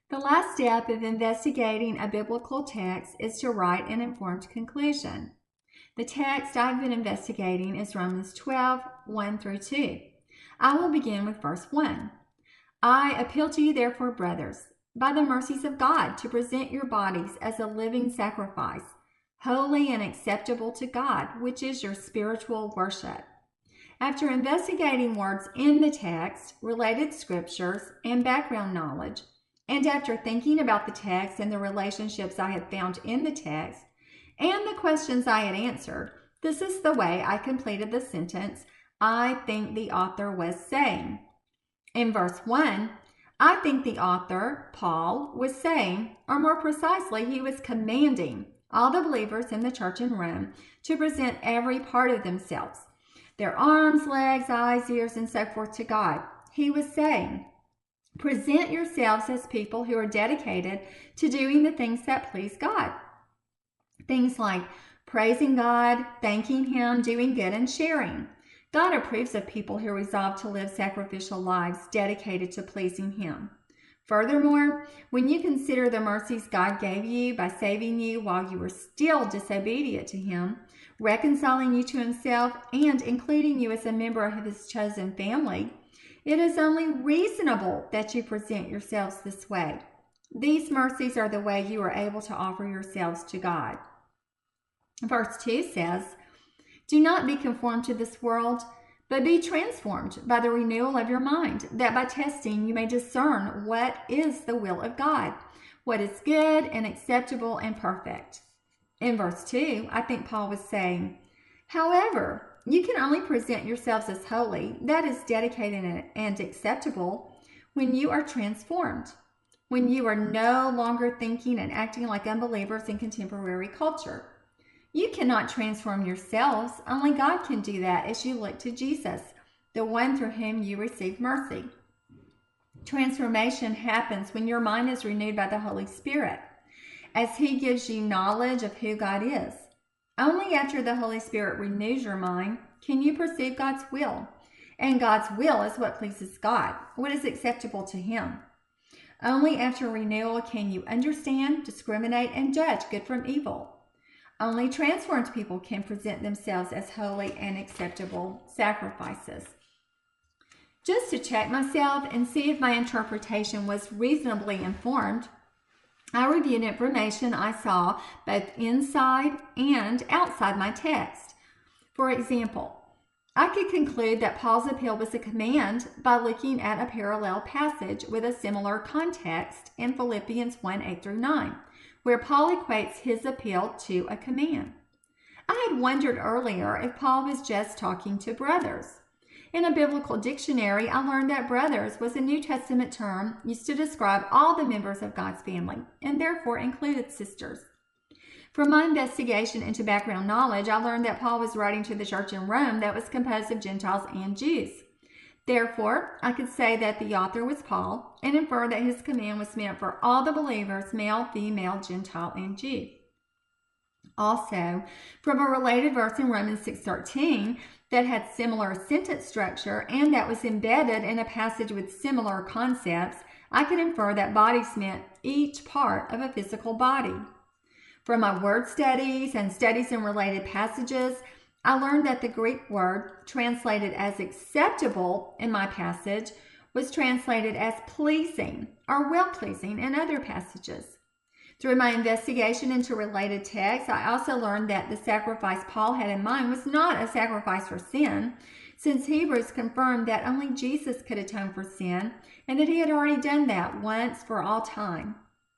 The last step of investigating a biblical text is to write an informed conclusion. The text I've been investigating is Romans 12, 1 through 2. I will begin with verse 1. I appeal to you, therefore, brothers, by the mercies of God, to present your bodies as a living sacrifice, holy and acceptable to God, which is your spiritual worship. After investigating words in the text, related scriptures, and background knowledge, and after thinking about the text and the relationships I had found in the text, and the questions I had answered, this is the way I completed the sentence I think the author was saying. In verse 1, I think the author, Paul, was saying, or more precisely, he was commanding all the believers in the church in Rome to present every part of themselves, their arms, legs, eyes, ears, and so forth to God. He was saying, present yourselves as people who are dedicated to doing the things that please God. Things like praising God, thanking Him, doing good, and sharing. God approves of people who resolve to live sacrificial lives dedicated to pleasing Him. Furthermore, when you consider the mercies God gave you by saving you while you were still disobedient to Him, reconciling you to Himself, and including you as a member of His chosen family, it is only reasonable that you present yourselves this way. These mercies are the way you are able to offer yourselves to God. Verse 2 says, do not be conformed to this world, but be transformed by the renewal of your mind, that by testing you may discern what is the will of God, what is good and acceptable and perfect. In verse 2, I think Paul was saying, however, you can only present yourselves as holy, that is dedicated and acceptable, when you are transformed, when you are no longer thinking and acting like unbelievers in contemporary culture. You cannot transform yourselves. Only God can do that as you look to Jesus, the one through whom you receive mercy. Transformation happens when your mind is renewed by the Holy Spirit, as He gives you knowledge of who God is. Only after the Holy Spirit renews your mind can you perceive God's will. And God's will is what pleases God, what is acceptable to Him. Only after renewal can you understand, discriminate, and judge good from evil. Only transformed people can present themselves as holy and acceptable sacrifices. Just to check myself and see if my interpretation was reasonably informed, I reviewed information I saw both inside and outside my text. For example, I could conclude that Paul's appeal was a command by looking at a parallel passage with a similar context in Philippians 1, 8 through 9. Where Paul equates his appeal to a command. I had wondered earlier if Paul was just talking to brothers. In a biblical dictionary, I learned that brothers was a New Testament term used to describe all the members of God's family, and therefore included sisters. From my investigation into background knowledge, I learned that Paul was writing to the church in Rome that was composed of Gentiles and Jews. Therefore, I could say that the author was Paul and infer that his command was meant for all the believers, male, female, Gentile, and Jew. Also, from a related verse in Romans 6:13 that had similar sentence structure and that was embedded in a passage with similar concepts, I could infer that bodies meant each part of a physical body. From my word studies and studies in related passages, I learned that the Greek word translated as acceptable in my passage was translated as pleasing or well-pleasing in other passages. Through my investigation into related texts, I also learned that the sacrifice Paul had in mind was not a sacrifice for sin, since Hebrews confirmed that only Jesus could atone for sin and that He had already done that once for all time.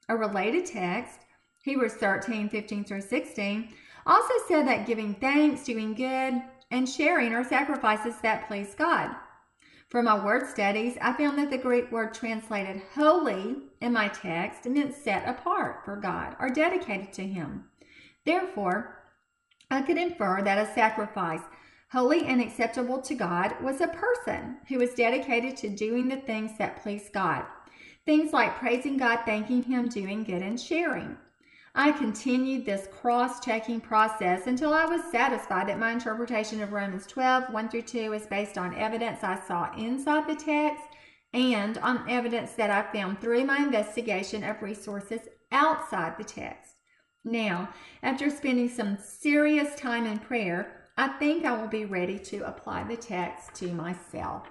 A related text, Hebrews 13, 15 through 16, also said that giving thanks, doing good, and sharing are sacrifices that please God. From my word studies, I found that the Greek word translated holy in my text meant set apart for God or dedicated to Him. Therefore, I could infer that a sacrifice holy and acceptable to God was a person who was dedicated to doing the things that please God. Things like praising God, thanking Him, doing good, and sharing. I continued this cross-checking process until I was satisfied that my interpretation of Romans 12, 1 through 2 is based on evidence I saw inside the text and on evidence that I found through my investigation of resources outside the text. Now, after spending some serious time in prayer, I think I will be ready to apply the text to myself.